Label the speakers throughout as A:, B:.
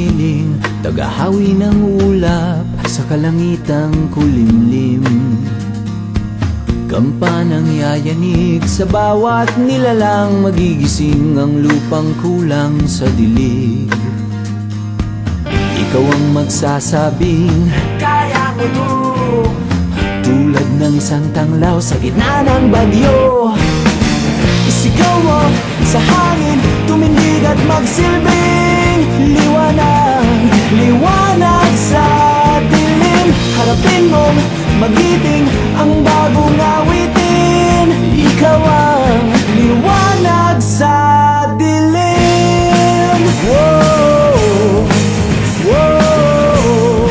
A: sariling tagahawi ng ulap sa kalangitang kulimlim. Kampanang yayanig sa bawat nilalang, magigising ang lupang kulang sa dilig. Ikaw ang magsasabing kaya mo to, tulad ng isang tanglaw sa gitna ng bagyo. Isigaw mo sa hangin, tumindig at magsilbing liwanag, liwanag sa dilim. Harapin mong magiting ang bagong awitin. Ikaw ang liwanag sa dilim. Whoa, whoa.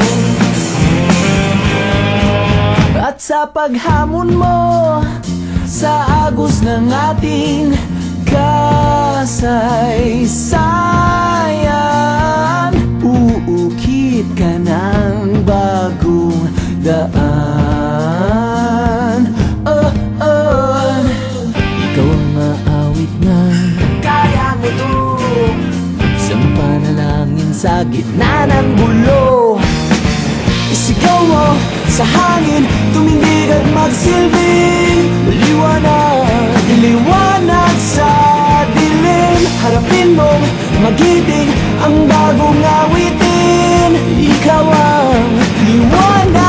A: At sa paghamon mo sa agos ng ating kasaysayan, uukit ka ng bagong daan. Ikaw ang maawit na kaya mo to, isang panalangin sa gitna ng gulo. Isigaw mo sa hangin, tumindig at magsilbing liwanag, liwanag sa dilim. Harapin mong magiting ang bagong awitin. Ikaw ang liwanag.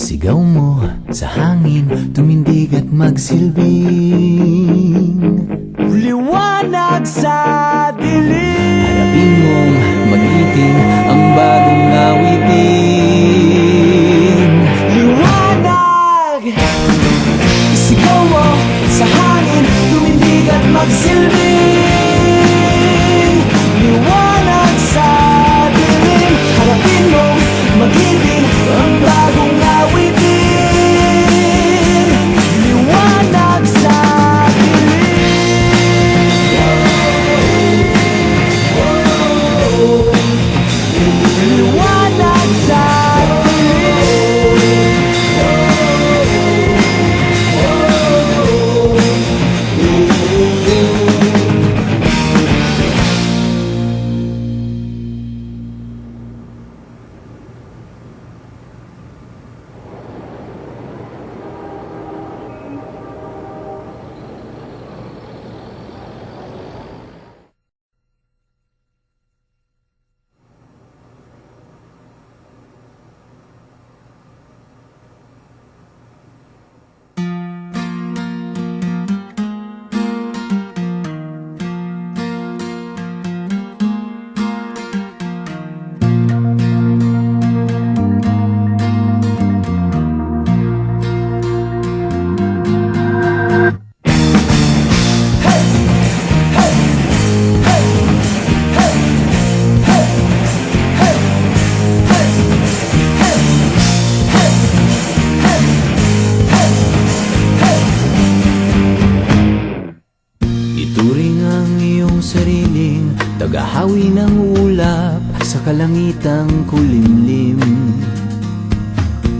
A: Sigaw mo sa hangin, tumindig at magsilbing liwanag sa dilim. Harapin mong magiting ang bagong awitin. Liwanag! Sigaw mo sa hangin, tumindig at magsilbing liwanag sa dilim. Harapin mong magiting ang bagong awitin. Liwanag sa dilim. Liwanag sa sariling tagahawi ng ulap sa kalangitang kulimlim.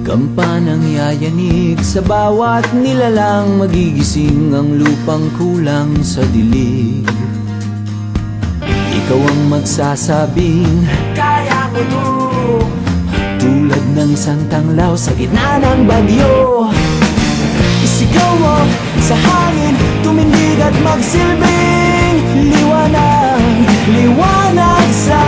A: Kampanang yayanig sa bawat nilalang, magigising ang lupang kulang sa dilig. Ikaw ang magsasabing kaya mo to, tulad ng isang tanglaw sa gitna ng bagyo. Isigaw mo sa hangin, tumindig at magsilbing liwanag, liwanag sa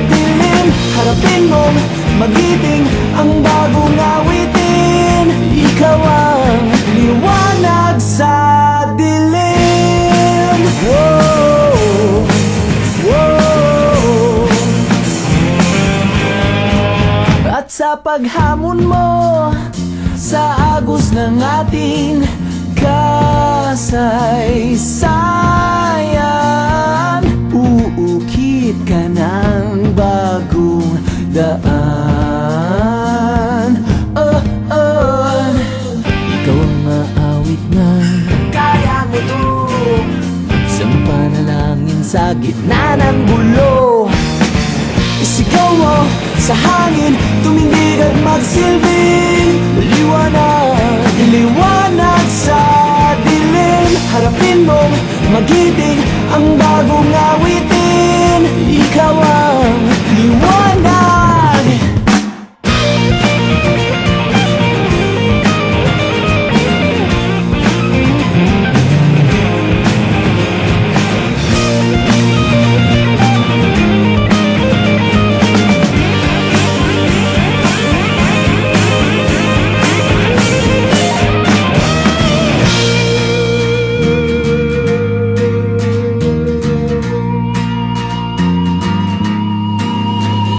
A: dilim. Harapin mong magiting ang bagong awitin. Ikaw ang liwanag sa dilim. Whoa, whoa. At sa paghamon mo sa agos ng ating kasaysayan, uukit ka ng bago na ng gulo. Isigaw mo sa hangin, tumindig at magsilbing liwanag, liwanag sa dilim. Harapin mong magiting ang bagong awitin. Ikaw ang